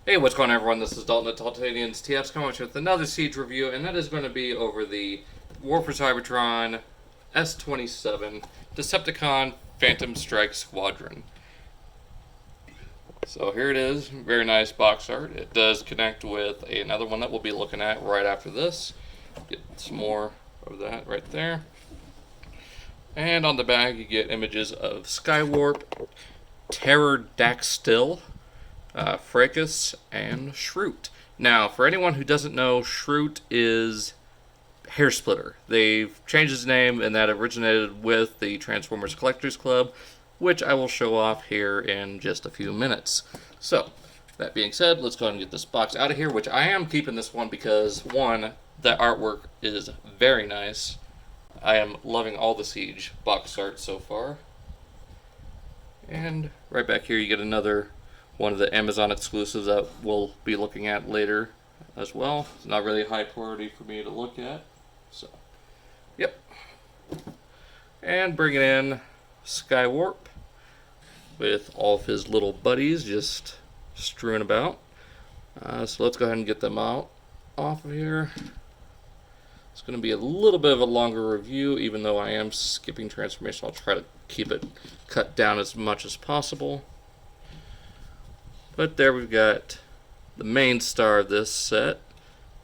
Hey, what's going on, everyone? This is Dalton at Daltonians TF's coming with another Siege review, and that is going to be over the War for Cybertron S-27 Decepticon Phantomstrike Squadron. So here it is, very nice box art. It does connect with another one that we'll be looking at right after this. Get some more of that right there. And on the back, you get images of Skywarp, Terror-daxtyl, Fracas, and Shrute. Now, for anyone who doesn't know, Shrute is Hairsplitter. They've changed his name, and that originated with the Transformers Collectors Club, which I will show off here in just a few minutes. So, that being said, let's go ahead and get this box out of here, which I am keeping this one because, one, the artwork is very nice. I am loving all the Siege box art so far. And right back here, you get another one of the Amazon exclusives that we'll be looking at later as well. It's not really high priority for me to look at. So, yep. And bringing in Skywarp with all of his little buddies just strewn about. So let's go ahead and get them out off of here. It's going to be a little bit of a longer review, even though I am skipping transformation. I'll try to keep it cut down as much as possible. But there we've got the main star of this set,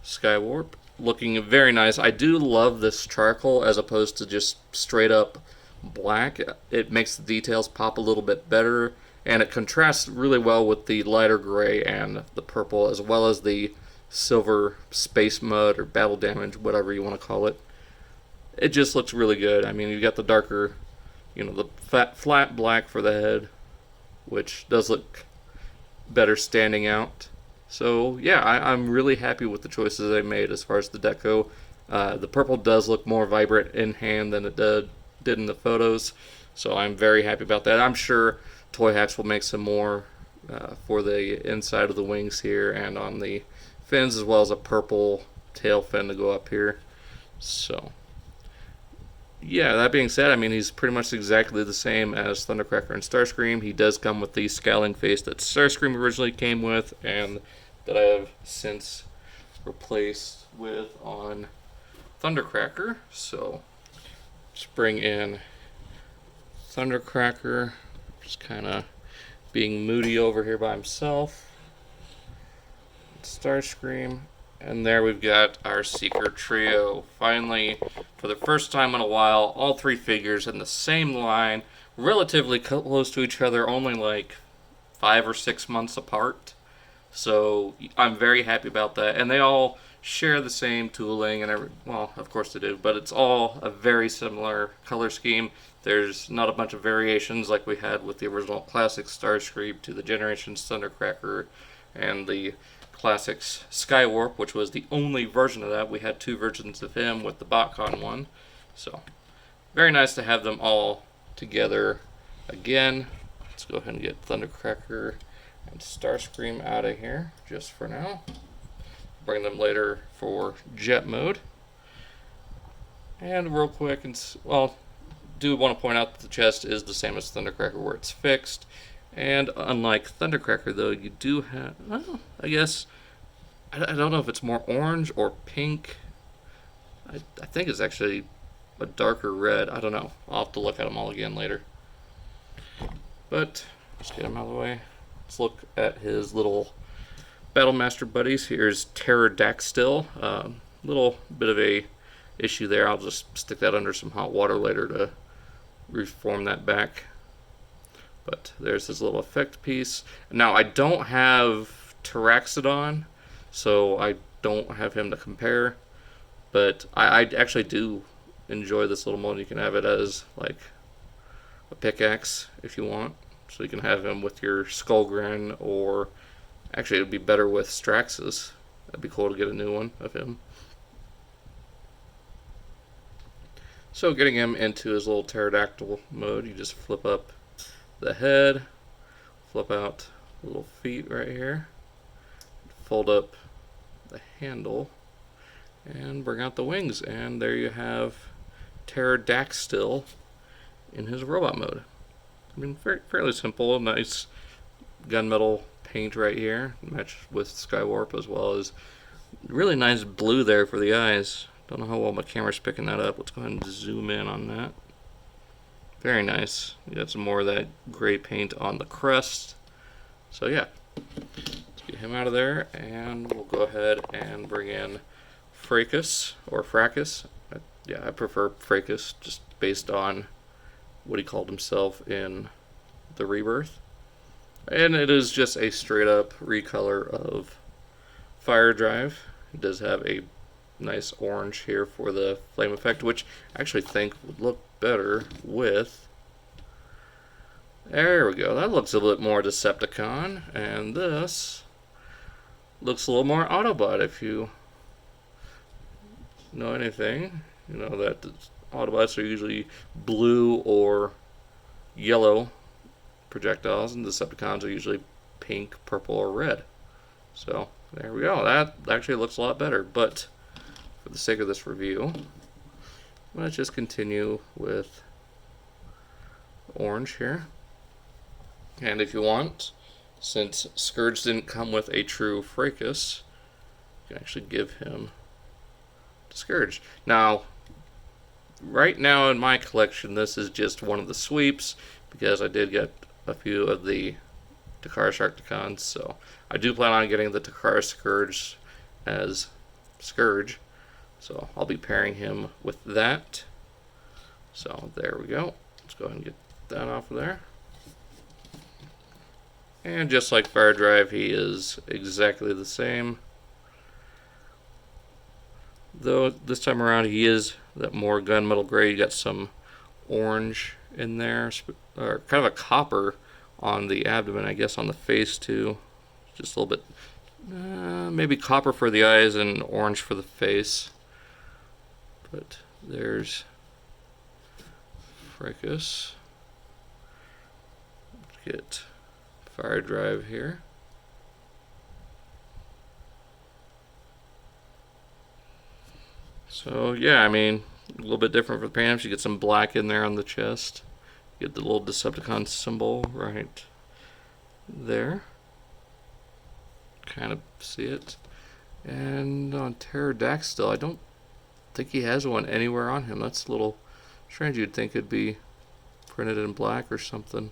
Skywarp, looking very nice. I do love this charcoal as opposed to just straight up black. It makes the details pop a little bit better, and it contrasts really well with the lighter gray and the purple, as well as the silver space mud or battle damage, whatever you want to call it. It just looks really good. I mean, you've got the darker, the flat black for the head, which does look better standing out. So yeah, I'm really happy with the choices they made as far as the deco. The purple does look more vibrant in hand than it did in the photos, so I'm very happy about that. I'm sure Toy Hacks will make some more for the inside of the wings here and on the fins, as well as a purple tail fin to go up here. So yeah, that being said, I mean, he's pretty much exactly the same as Thundercracker and Starscream. He does come with the scowling face that Starscream originally came with, and that I have since replaced with on Thundercracker. So just bring in Thundercracker, just kind of being moody over here by himself. Starscream, and there we've got our Seeker trio. Finally, for the first time in a while, all three figures in the same line, relatively close to each other, only like 5 or 6 months apart. So I'm very happy about that, and they all share the same tooling and well, of course they do, but it's all a very similar color scheme. There's not a bunch of variations like we had with the original classic Starscream to the Generations Thundercracker and the Classics Skywarp, which was the only version of that. We had 2 versions of him with the BotCon one. So, very nice to have them all together again. Let's go ahead and get Thundercracker and Starscream out of here, just for now. Bring them later for jet mode. And real quick, do want to point out that the chest is the same as Thundercracker, where it's fixed. And unlike Thundercracker, though, you do have, well, I guess, I don't know if it's more orange or pink. I think it's actually a darker red. I don't know. I'll have to look at them all again later. But, let's get him out of the way. Let's look at his little Battlemaster buddies. Here's Terror-daxtyl. Little bit of a issue there. I'll just stick that under some hot water later to reform that back. But there's his little effect piece. Now, I don't have Terror-daxtyl, so I don't have him to compare. But I actually do enjoy this little mod. You can have it as, like, a pickaxe if you want. So you can have him with your Skullgrin, or actually it would be better with Straxus. That'd be cool to get a new one of him. So getting him into his little pterodactyl mode, you just flip up the head, flip out the little feet right here, fold up the handle, and bring out the wings, and there you have Terror-daxtyl in his robot mode. I mean, fairly simple, nice gunmetal paint right here, matched with Skywarp, as well as really nice blue there for the eyes. Don't know how well my camera's picking that up. Let's go ahead and zoom in on that. Very nice. You got some more of that gray paint on the crest. So yeah, let's get him out of there, and we'll go ahead and bring in Fracas, or Fracas. Yeah, I prefer Fracas, just based on what he called himself in the Rebirth. And it is just a straight up recolor of Fire Drive. It does have a nice orange here for the flame effect, which I actually think would look better with... There we go. That looks a bit more Decepticon, and this looks a little more Autobot. If you know anything, you know that Autobots are usually blue or yellow projectiles, and Decepticons are usually pink, purple, or red. So there we go. That actually looks a lot better, but for the sake of this review, let's just continue with orange here. And if you want, since Scourge didn't come with a true Fracas, you can actually give him to Scourge. Now, right now in my collection, this is just one of the sweeps, because I did get a few of the Takara Sharkticons, so I do plan on getting the Takara Scourge as Scourge, so I'll be pairing him with that. So there we go. Let's go ahead and get that off of there. And just like Fire Drive, he is exactly the same, though this time around he is that more gunmetal gray. You got some orange in there, or kind of a copper on the abdomen, I guess on the face too. Just a little bit, maybe copper for the eyes and orange for the face. But there's Fracas. Let's get Fire Drive here. So yeah, I mean, a little bit different for the paint. You get some black in there on the chest. You get the little Decepticon symbol right there. Kind of see it. And on Terror-daxtyl, I don't think he has one anywhere on him. That's a little strange. You'd think it'd be printed in black or something.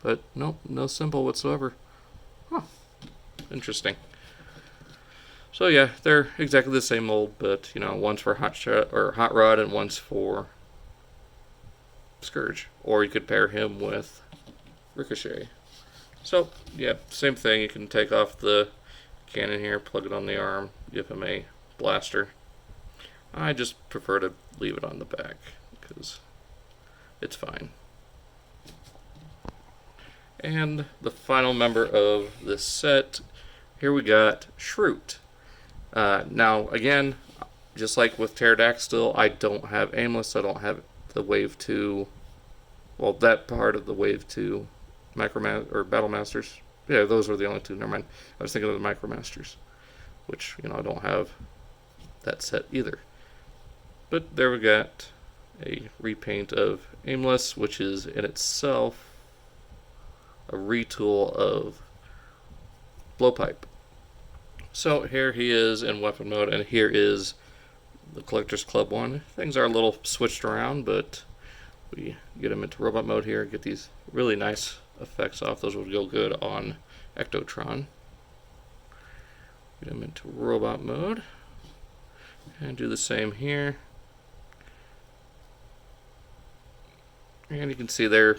But nope, no symbol whatsoever. Huh. Interesting. So yeah, they're exactly the same mold, but you know, one's for Hot Rod and one's for Scourge. Or you could pair him with Ricochet. So yeah, same thing. You can take off the cannon here, plug it on the arm, give him a blaster. I just prefer to leave it on the back because it's fine. And the final member of this set, here we got Shrute. Now, again, just like with Terror-daxtyl, I don't have Aimless. I don't have the Wave 2, well, that part of the Wave 2 Battlemasters. Yeah, those were the only two. Never mind. I was thinking of the Micromasters, which, you know, I don't have that set either. But there we got a repaint of Aimless, which is in itself a retool of Blowpipe. So here he is in weapon mode, and here is the Collector's Club one. Things are a little switched around, but we get him into robot mode here, get these really nice effects off. Those would go good on Ectotron. Get him into robot mode, and do the same here. And you can see they're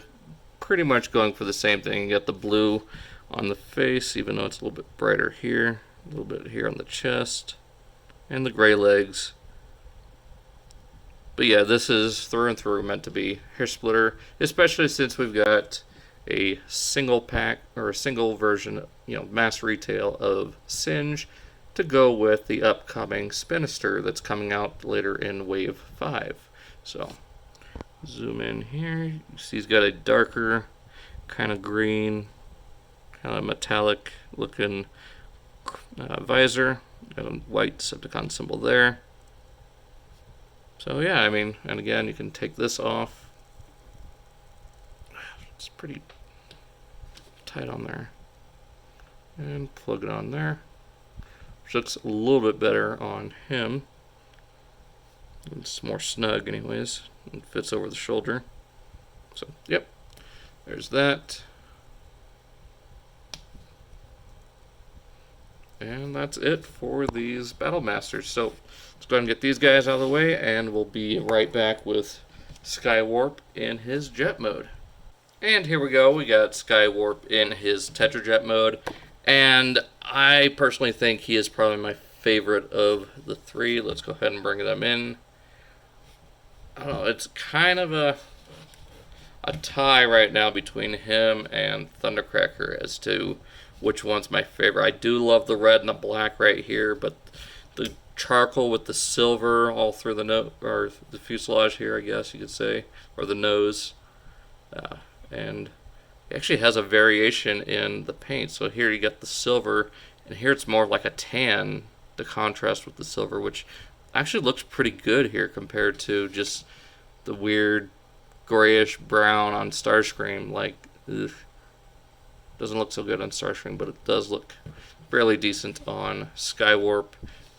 pretty much going for the same thing. You got the blue on the face, even though it's a little bit brighter here, a little bit here on the chest, and the gray legs. But yeah, this is through and through meant to be Hairsplitter, especially since we've got a single pack or a single version, you know, mass retail of Singe to go with the upcoming Spinister that's coming out later in Wave 5. So zoom in here. You see he's got a darker kind of green, kind of metallic looking visor. Got a white Decepticon symbol there. So yeah, I mean, and again, you can take this off. It's pretty tight on there. And plug it on there. Which looks a little bit better on him. It's more snug anyways. It fits over the shoulder. So, yep. There's that. And that's it for these Battlemasters. So, let's go ahead and get these guys out of the way, and we'll be right back with Skywarp in his jet mode. And here we go. We got Skywarp in his Tetrajet mode. And I personally think he is probably my favorite of the three. Let's go ahead and bring them in. I don't know, it's kind of a tie right now between him and Thundercracker as to which one's my favorite. I do love the red and the black right here, but the charcoal with the silver all through the or the fuselage here, I guess you could say, or the nose, and it actually has a variation in the paint. So here you got the silver, and here it's more like a tan to contrast with the silver, which actually looks pretty good here compared to just the weird grayish brown on Starscream. Like, ugh. Doesn't look so good on Starscream, but it does look fairly decent on Skywarp,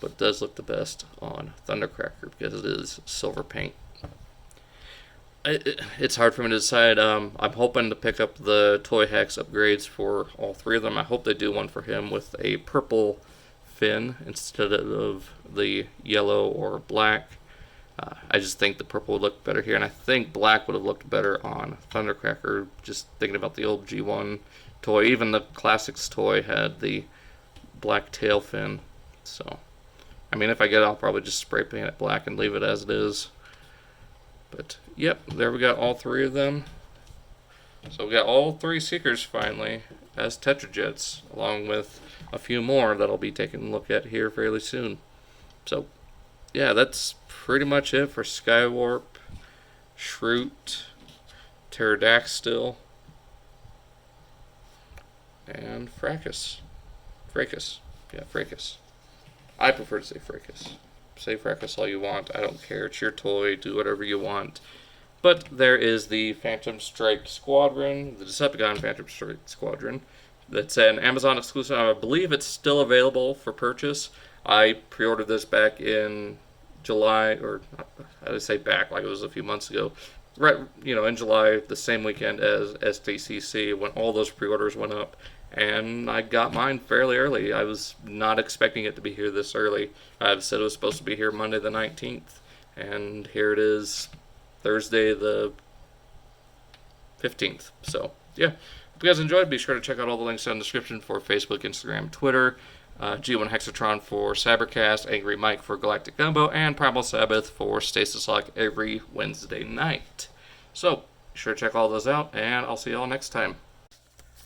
but it does look the best on Thundercracker because it is silver paint. It's hard for me to decide. I'm hoping to pick up the Toy Hacks upgrades for all three of them. I hope they do one for him with a purple fin instead of the yellow or black. I just think the purple would look better here, and I think black would have looked better on Thundercracker. Just thinking about the old G1 toy, even the Classics toy had the black tail fin. So, I mean, if I get it, I'll probably just spray paint it black and leave it as it is. But, yep, there we got all three of them. So we got all three Seekers finally as Tetrajets, along with a few more that I'll be taking a look at here fairly soon. So, yeah, that's pretty much it for Skywarp, Shrute, Terror-daxtyl, and Fracas. Yeah, Fracas. I prefer to say Fracas. Say Fracas all you want. I don't care. It's your toy. Do whatever you want. But there is the Phantomstrike Squadron, the Decepticon Phantomstrike Squadron. That's an Amazon exclusive. I believe it's still available for purchase. I pre-ordered this back in July, or I would say back like it was a few months ago. Right, you know, in July, the same weekend as SDCC, when all those pre-orders went up, and I got mine fairly early. I was not expecting it to be here this early. I said it was supposed to be here Monday the 19th, and here it is, Thursday the 15th. So, yeah. If you guys enjoyed, be sure to check out all the links down in the description for Facebook, Instagram, Twitter, G1 Hexatron for Cybercast, Angry Mike for Galactic Gumbo, and Primal Sabbath for Stasis Lock every Wednesday night. So, be sure to check all those out, and I'll see y'all next time.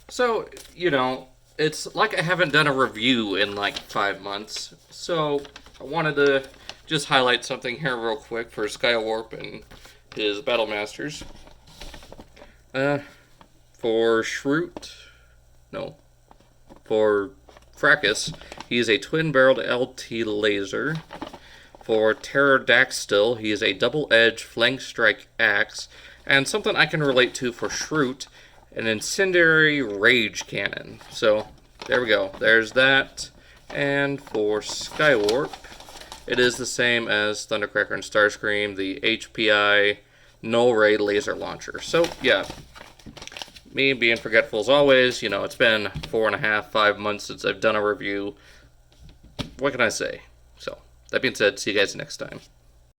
So, you know, it's like I haven't done a review in like 5 months, so I wanted to just highlight something here real quick for Skywarp and his Battlemasters. For Shrute, no, for Fracas, he is a twin-barreled LT laser. For Terror-daxtyl, he is a double-edged flank strike axe. And something I can relate to for Shrute, an incendiary rage cannon. So, there we go. There's that. And for Skywarp, it is the same as Thundercracker and Starscream, the HPI null-ray laser launcher. So, yeah. Me being forgetful as always, you know, it's been 4.5, 5 months since I've done a review. What can I say? So, that being said, see you guys next time.